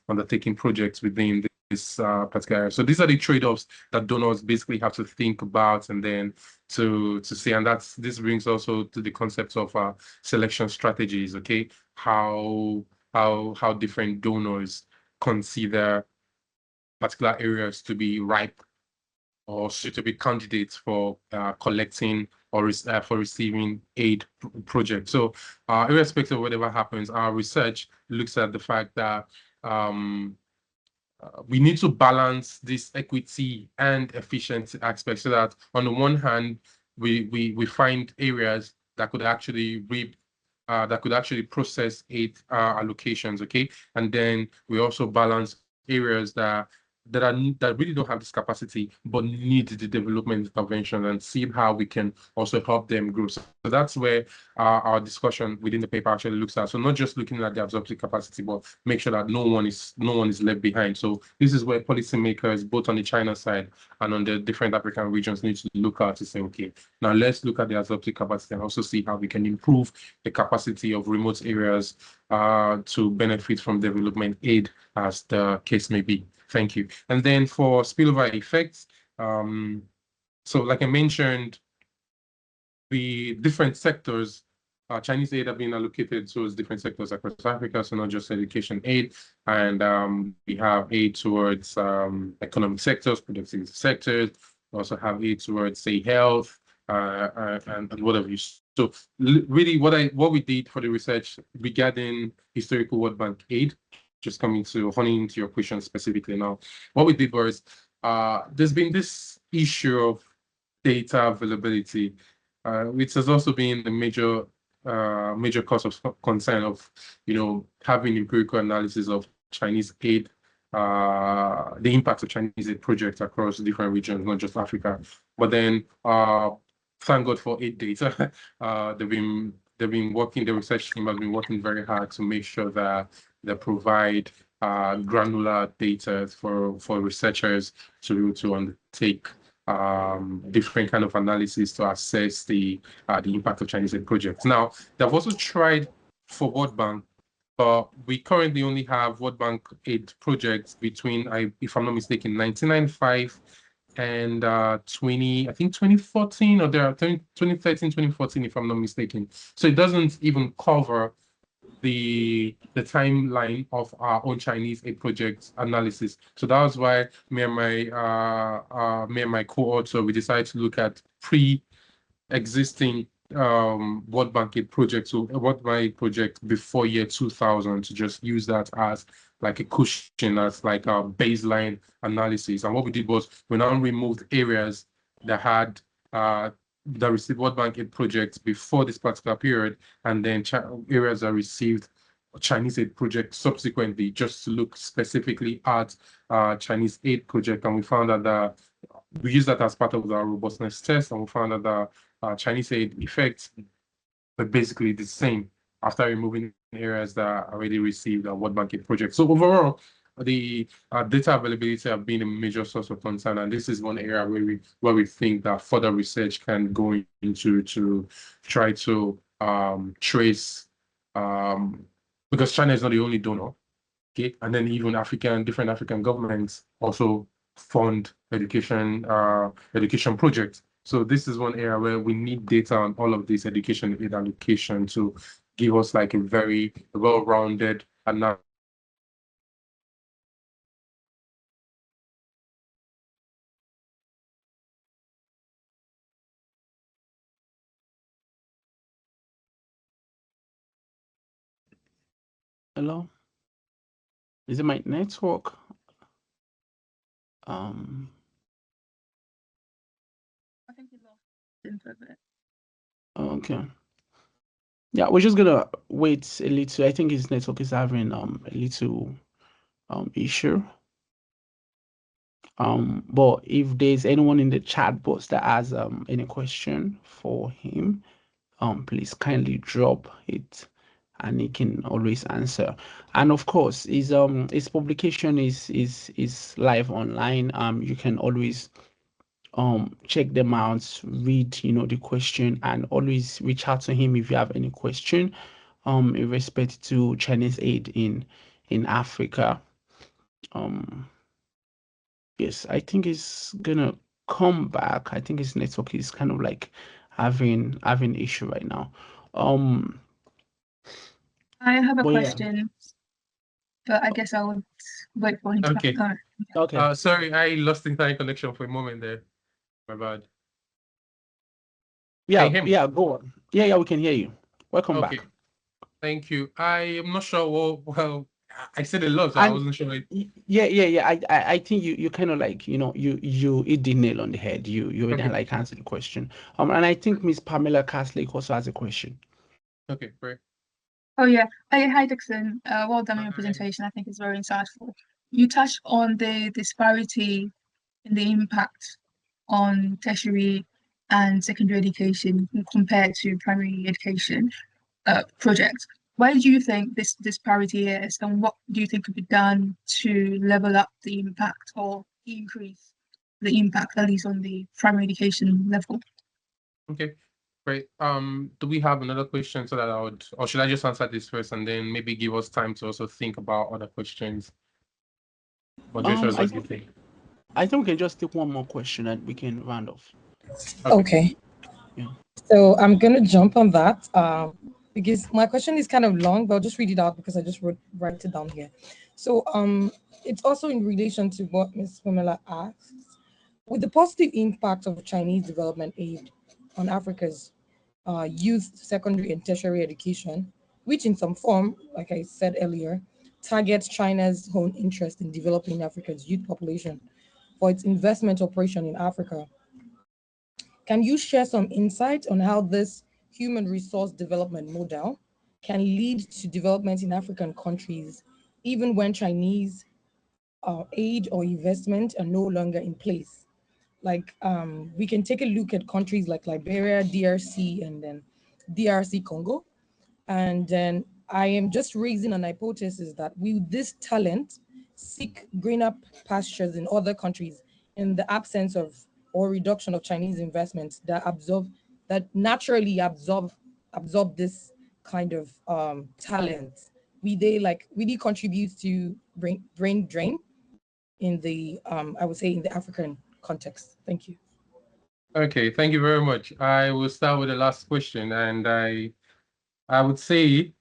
undertaking projects within this particular area? So these are the trade-offs that donors basically have to think about, and then to see, and this brings also to the concept of selection strategies, okay? How different donors consider particular areas to be ripe or suitable candidates for collecting or for receiving aid projects. So irrespective of whatever happens, our research looks at the fact that we need to balance this equity and efficiency aspect, so that on the one hand, we find areas that could actually process aid allocations, okay? And then we also balance areas that really don't have this capacity but need the development intervention, and see how we can also help them grow. So that's where our discussion within the paper actually looks at. So not just looking at the absorptive capacity, but make sure that no one is left behind. So this is where policymakers, both on the China side and on the different African regions, need to look at to say, okay, now let's look at the absorptive capacity and also see how we can improve the capacity of remote areas to benefit from development aid, as the case may be. Thank you. And then for spillover effects, so like I mentioned, the different sectors, Chinese aid have been allocated towards different sectors across Africa, so not just education aid, and we have aid towards economic sectors, productive sectors. We also have aid towards, say, health and whatever you. So really, what we did for the research regarding historical World Bank aid, just coming to honing into your question specifically now, what we did was there's been this issue of data availability, which has also been the major cause of concern of having empirical analysis of Chinese aid, the impact of Chinese aid projects across different regions, not just Africa. But then thank God for aid data. There've been they've been working, the research team has been working very hard to make sure that they provide granular data for researchers to be able to undertake different kind of analysis to assess the impact of Chinese aid projects. Now, they've also tried for World Bank, but we currently only have World Bank aid projects between, if I'm not mistaken, 1995 and 2014, or there are 2013, 2014, if I'm not mistaken. So it doesn't even cover the timeline of our own Chinese aid project analysis. So that was why me and my co-author, we decided to look at pre-existing World Bank aid projects, so World Bank aid project before year 2000, to just use that as like a cushion, as like a baseline analysis. And what we did was we now removed areas that had that received World Bank aid projects before this particular period, and then areas that received Chinese aid projects subsequently, just to look specifically at Chinese aid project. And we found that we used that as part of our robustness test, and we found that the Chinese aid effects were basically the same after removing areas that already received a World Bank aid project. So overall, the data availability have been a major source of concern, and this is one area where we think that further research can go into to try to trace, because China is not the only donor, okay, and then even different African governments also fund education projects. So this is one area where we need data on all of this education aid allocation to give us like a very well-rounded analysis. Hello? Is it my network? I think we lost him for a bit. Okay. Yeah, we're just gonna wait a little. I think his network is having a little issue. But if there's anyone in the chat box that has any question for him, please kindly drop it and he can always answer. And of course, his publication is live online. You can always check them out, read the question, and always reach out to him if you have any question in respect to Chinese aid in Africa. Yes, I think it's gonna come back. I think his network is kind of like having issue right now. I have a But yeah. question, but I guess I would wait for him to Okay. come. Okay. Sorry, I lost internet connection for a moment there. My bad. Yeah, Can you hear me? yeah, go on. Yeah, we can hear you. Welcome Okay. back. Thank you. I am not sure well, I said a lot, so I wasn't sure. Yeah. I think you kind of like, you hit the nail on the head. You already Okay. like answered the question. And I think Miss Pamela Castlake also has a question. Okay, great. Oh yeah. Hi Dickson. Well done on your Hi. presentation. I think it's very insightful. You touched on the disparity in the impact on tertiary and secondary education compared to primary education projects. Why do you think this disparity is, and what do you think could be done to level up the impact or increase the impact, at least on the primary education level? Okay, great. Do we have another question so that or should I just answer this first and then maybe give us time to also think about other questions? What do you think? I think we can just take one more question and we can round off. Okay. Yeah. So I'm gonna jump on that because my question is kind of long, but I'll just read it out because I just write it down here. So it's also in relation to what Ms. Pamela asks. With the positive impact of Chinese development aid on Africa's youth, secondary and tertiary education, which in some form, like I said earlier, targets China's own interest in developing Africa's youth population for its investment operation in Africa. Can you share some insight on how this human resource development model can lead to development in African countries, even when Chinese aid or investment are no longer in place? Like we can take a look at countries like Liberia, DRC, and then DRC Congo. And then I am just raising an hypothesis that will this talent seek greener pastures in other countries in the absence of or reduction of Chinese investments that naturally absorb this kind of talent? Will they really contribute to brain drain in the I would say in the African context? Thank you. Okay, thank you very much. I will start with the last question, and I would say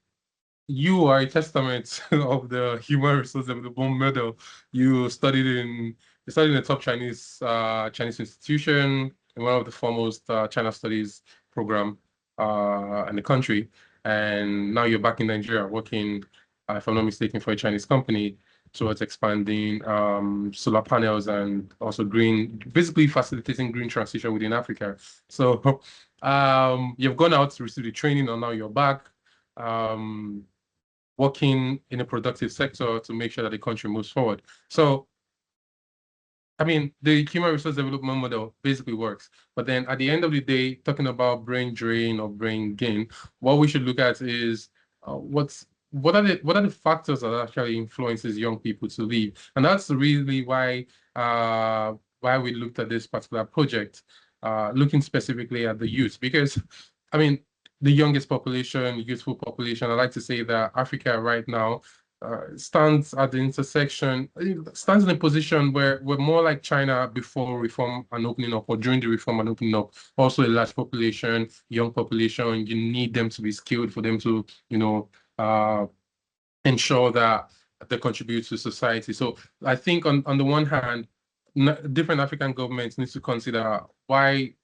you are a testament of the human resource development model. You studied in a top Chinese institution in one of the foremost China studies program in the country, and now you're back in Nigeria working, if I'm not mistaken, for a Chinese company towards expanding solar panels and also basically facilitating green transition within Africa. So you've gone out to receive the training, and now you're back. Working in a productive sector to make sure that the country moves forward. So, I mean, the human resource development model basically works. But then at the end of the day, talking about brain drain or brain gain, what we should look at is what are the factors that actually influences young people to leave? And that's really why we looked at this particular project, looking specifically at the youth, because I mean, the youngest population, youthful population. I like to say that Africa right now stands at the intersection, stands in a position where we're more like China before reform and opening up, or during the reform and opening up. Also a large population, young population. You need them to be skilled for them to, ensure that they contribute to society. So I think on the one hand, different African governments need to consider why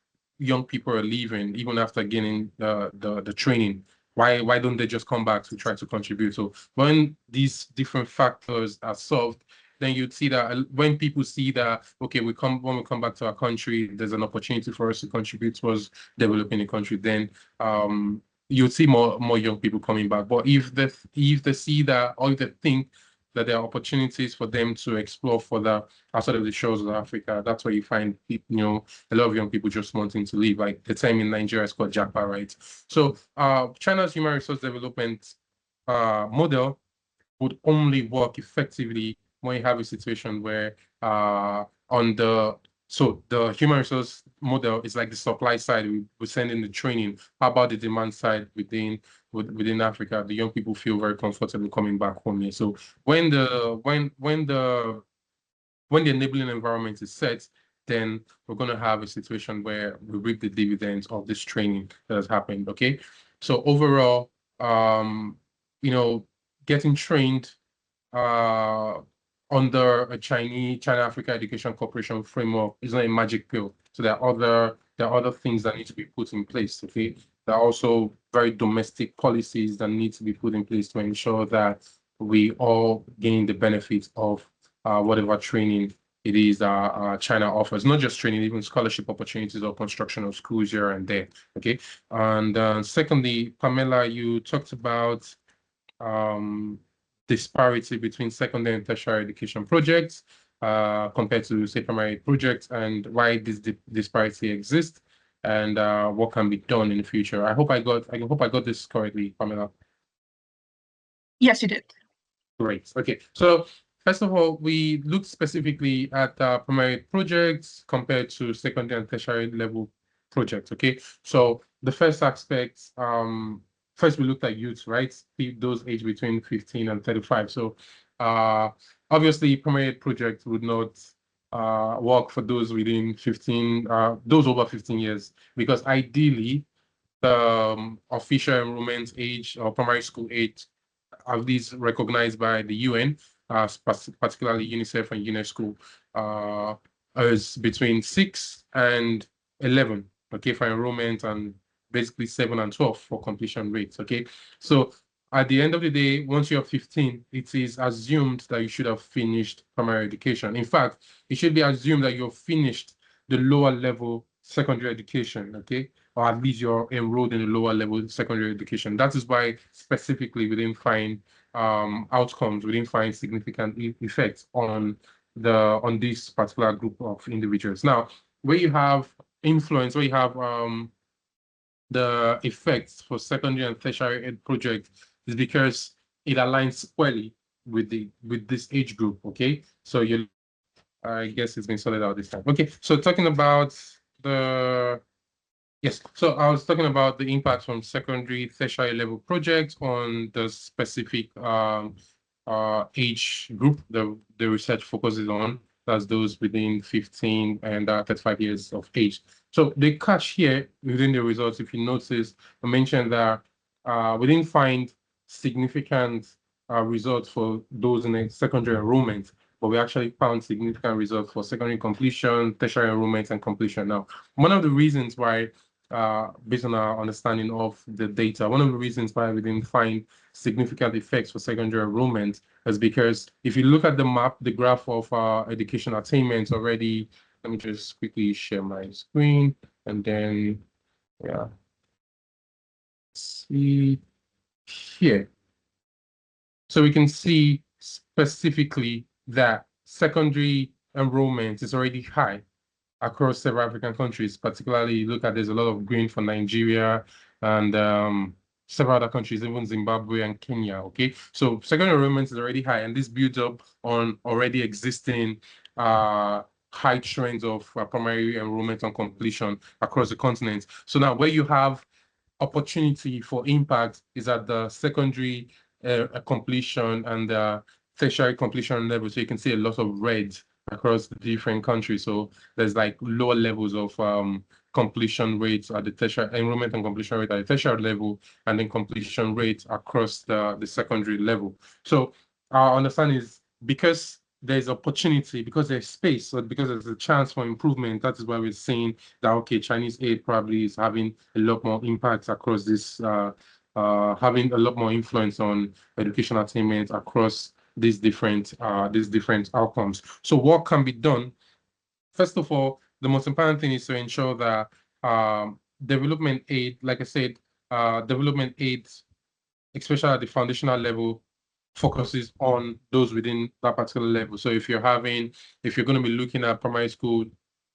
young people are leaving even after gaining the training. Why don't they just come back to try to contribute? So when these different factors are solved, then you'd see that when people see that, okay, when we come back to our country, there's an opportunity for us to contribute towards developing the country, then you'll see more young people coming back. But if they see that, or if they think that there are opportunities for them to explore further outside of the shores of Africa, that's where you find a lot of young people just wanting to leave. Like the term in Nigeria is called Japa, right? So China's human resource development model would only work effectively when you have a situation where the human resource model is like the supply side. We send in the training. How about the demand side within Africa? The young people feel very comfortable coming back home here. So when the enabling environment is set, then we're going to have a situation where we reap the dividends of this training that has happened. Okay, so overall, getting trained under a China-Africa Education Corporation framework is not a magic pill. So there are other things that need to be put in place. Okay, there are also very domestic policies that need to be put in place to ensure that we all gain the benefits of whatever training it is China offers. Not just training, even scholarship opportunities or construction of schools here and there. Okay, and secondly, Pamela, you talked about disparity between secondary and tertiary education projects compared to, say, primary projects, and why this disparity exists, and what can be done in the future. I hope I got this correctly, Pamela. Yes, you did. Great. Okay. So first of all, we looked specifically at primary projects compared to secondary and tertiary level projects. Okay. So the first aspect, first we looked at youth, right? Those aged between 15 and 35. So obviously primary project would not work for those within 15, those over 15 years, because ideally the official enrollment age or primary school age, at least recognized by the UN, particularly UNICEF and UNESCO, is between 6 and 11, okay, for enrollment, and basically 7 and 12 for completion rates, okay? So at the end of the day, once you're 15, it is assumed that you should have finished primary education. In fact, it should be assumed that you've finished the lower level secondary education, okay? Or at least you're enrolled in a lower level secondary education. That is why specifically we didn't find outcomes, we didn't find significant effects on this particular group of individuals. Now, where you have influence, where you have the effects for secondary and tertiary ed projects is because it aligns squarely with this age group. Okay, so I guess it's been sorted out this time. Okay, so talking about yes, so I was talking about the impact from secondary, tertiary level projects on the specific age group that the research focuses on. That's those within 15 and 35 years of age. So the catch here within the results, if you notice, I mentioned that we didn't find significant results for those in the secondary enrollment, but we actually found significant results for secondary completion, tertiary enrollment, and completion. Now, one of the reasons why, based on our understanding of the data, one of the reasons why we didn't find significant effects for secondary enrollment is because if you look at the map, the graph of education attainment already, let me just quickly share my screen and then, yeah, see here. So we can see specifically that secondary enrollment is already high across several African countries. Particularly, look at there's a lot of green for Nigeria and several other countries, even Zimbabwe and Kenya. Okay, so secondary enrollment is already high, and this builds up on already existing high trends of primary enrollment and completion across the continent. So now, where you have opportunity for impact is at the secondary completion and the tertiary completion level. So you can see a lot of red across the different countries. So there's like lower levels of completion rates at the tertiary enrollment and completion rate at the tertiary level, and then completion rate across the secondary level. So our understanding is because there's opportunity, because there's space, so because there's a chance for improvement, that is why we're saying that, okay, Chinese aid probably is having a lot more impact across this, having a lot more influence on education attainment across these different outcomes. So what can be done? First of all, the most important thing is to ensure that development aid, like I said, development aid, especially at the foundational level, focuses on those within that particular level. So if you're going to be looking at primary school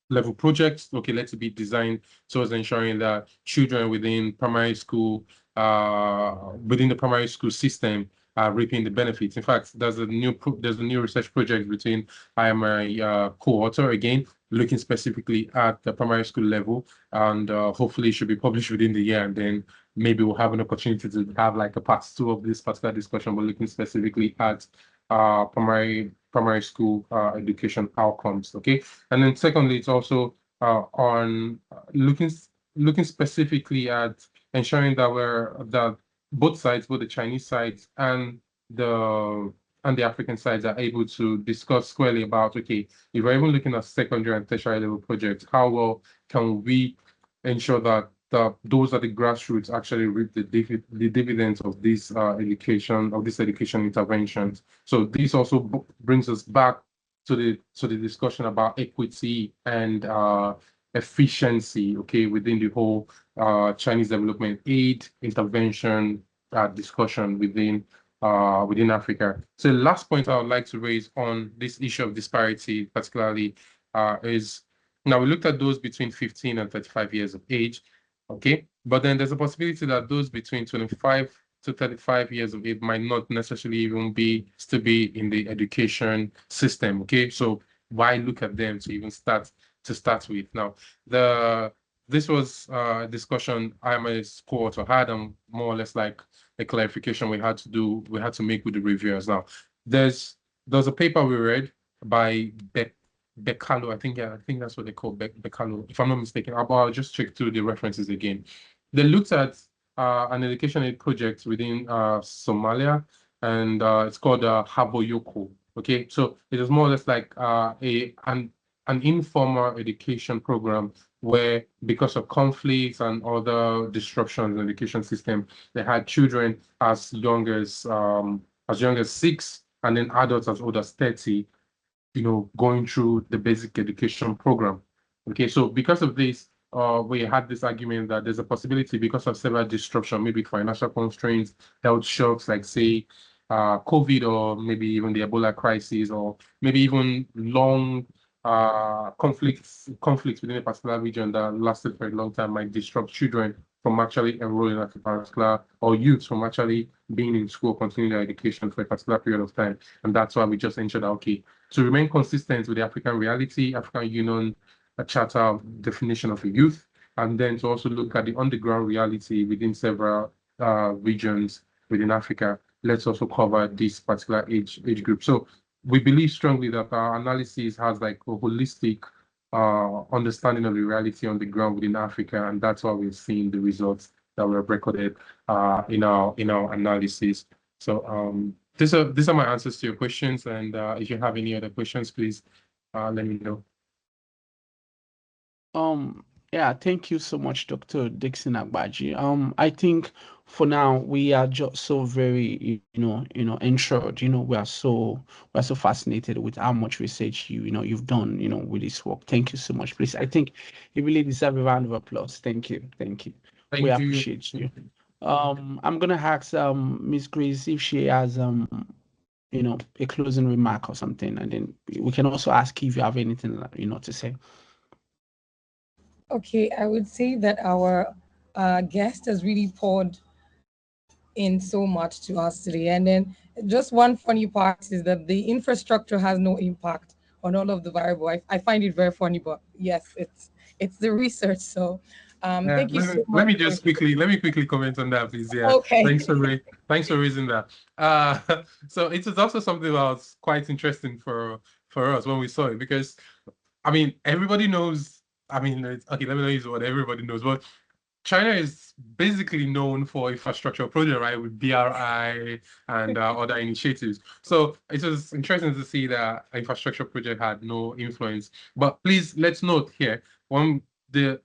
level projects, okay, let it be designed towards ensuring that children within primary school, within the primary school system are reaping the benefits. In fact, there's a new research project between I am a co-author, again, looking specifically at the primary school level, and hopefully it should be published within the year, and then maybe we'll have an opportunity to have like a part 2 of this particular discussion, but looking specifically at primary school education outcomes. Okay, and then secondly, it's also on looking specifically at ensuring that both sides, both the Chinese sides and the African sides, are able to discuss squarely about, okay, if we're even looking at secondary and tertiary level projects, how well can we ensure that those at the grassroots actually reap the dividends of this education interventions. So this also brings us back to the discussion about equity and efficiency, okay, within the whole Chinese development aid intervention discussion within Africa. So the last point I would like to raise on this issue of disparity, particularly, is now we looked at those between 15 and 35 years of age. Okay, but then there's a possibility that those between 25 to 35 years of age might not necessarily even still be in the education system. Okay, so why look at them to even start with? Now, this was a discussion I'm a co-author had, and more or less like a clarification we had to make with the reviewers. Now, there's a paper we read by Bekalo, I think that's what they call Bekalo, if I'm not mistaken. I'll just check through the references again. They looked at an education aid project within Somalia, and it's called Haboyoko. Okay, so it is more or less like an informal education program where, because of conflicts and other disruptions in the education system, they had children as young as 6, and then adults as old as 30, going through the basic education program. Okay, so because of this, we had this argument that there's a possibility, because of several disruption, maybe financial constraints, health shocks, like say COVID, or maybe even the Ebola crisis, or maybe even long conflicts within a particular region that lasted for a long time might disrupt children from actually enrolling at a particular, or youth from actually being in school, continuing their education for a particular period of time. And that's why we just ensured that, okay, to remain consistent with the African reality, African Union Charter definition of a youth, and then to also look at the underground reality within several regions within Africa, let's also cover this particular age group. So we believe strongly that our analysis has like a holistic understanding of the reality on the ground within Africa, and that's why we're seeing the results that were recorded in our analysis. So these are my answers to your questions, and if you have any other questions, please let me know. Yeah, thank you so much, Dr. Dickson Agbaji. I think for now we are just so very, ensured, we're so fascinated with how much research you've done, with this work. Thank you so much. Please, I think you really deserve a round of applause. Thank you. Thank you. We Thank you. appreciate you. I'm gonna ask Miss Grace if she has a closing remark or something, and then we can also ask if you have anything, to say. Okay, I would say that our guest has really poured in so much to us today. And then just one funny part is that the infrastructure has no impact on all of the variable. I find it very funny, but yes, it's the research. So thank you so much. Let me quickly comment on that, please. Yeah. Okay. Thanks for raising that. So it is also something that was quite interesting for us when we saw it, because I mean everybody knows. I mean, okay, let me not use the word everybody knows, but China is basically known for infrastructure project, right, with BRI and other initiatives. So it was interesting to see that infrastructure project had no influence. But please, let's note here, one, the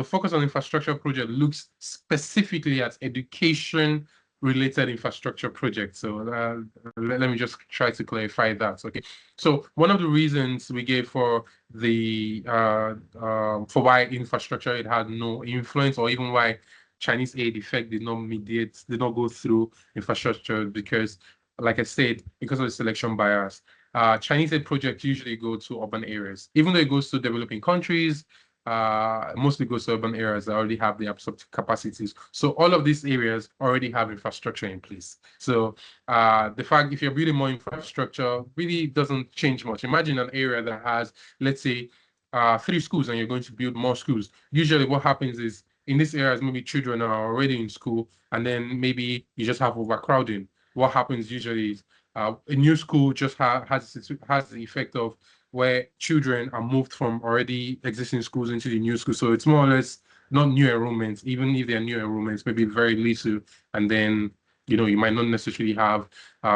focus on infrastructure project looks specifically at education related infrastructure projects. So let me just try to clarify that. Okay. So one of the reasons we gave for the for why infrastructure it had no influence, or even why Chinese aid effect did not go through infrastructure, because, like I said, because of the selection bias, Chinese aid projects usually go to urban areas, even though it goes to developing countries. Mostly goes to urban areas that already have the absorptive capacities. So all of these areas already have infrastructure in place. So the fact if you're building more infrastructure really doesn't change much. Imagine an area that has, let's say, 3 schools, and you're going to build more schools. Usually what happens is, in these areas, maybe children are already in school, and then maybe you just have overcrowding. What happens usually is a new school just has the effect of where children are moved from already existing schools into the new school. So it's more or less not new enrollments, even if they're new enrollments, maybe very little, and then you might not necessarily have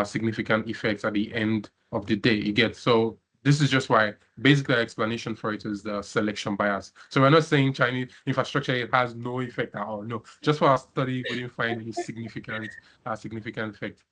significant effects at the end of the day. You get, so this is just why basically our explanation for it is the selection bias. So we're not saying Chinese infrastructure it has no effect at all. No, just for our study, we didn't find any significant effect.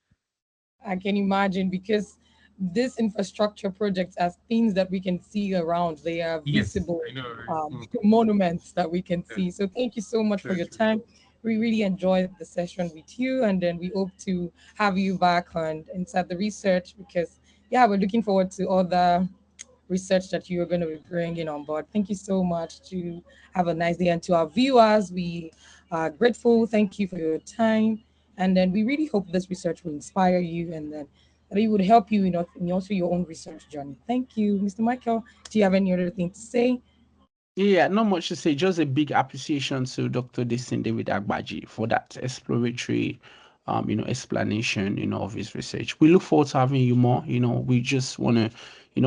I can imagine, because this infrastructure projects as things that we can see around, they are Yes, visible I know, right? monuments that we can Yeah. see. So thank you so much for your True. time. We really enjoyed the session with you, and then we hope to have you back on inside the research, because yeah, we're looking forward to all the research that you're going to be bringing on board. Thank you so much. To have a nice day, and to our viewers, we are grateful. Thank you for your time, and then we really hope this research will inspire you, and then that it would help you in also your own research journey. Thank you, Mr. Michael. Do you have any other thing to say? Yeah, not much to say. Just a big appreciation to Dr. Dickson David Agbaji for that exploratory, explanation, of his research. We look forward to having you more. We just want to,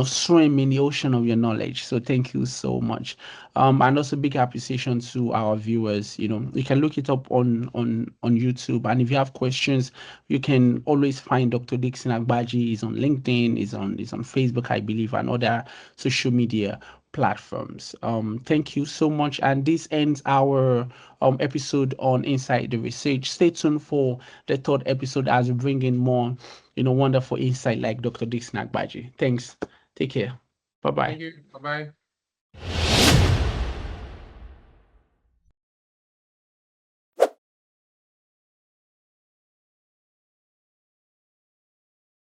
swim in the ocean of your knowledge. So thank you so much. And also big appreciation to our viewers. You can look it up on YouTube. And if you have questions, you can always find Dr. Dickson Agbaji. He's on LinkedIn, he's on Facebook, I believe, and other social media platforms. Thank you so much. And this ends our episode on Inside the Research. Stay tuned for the 3rd episode as we bring in more, wonderful insight like Dr. Dickson Agbaji. Thanks. Take care. Bye-bye. Thank you. Bye-bye.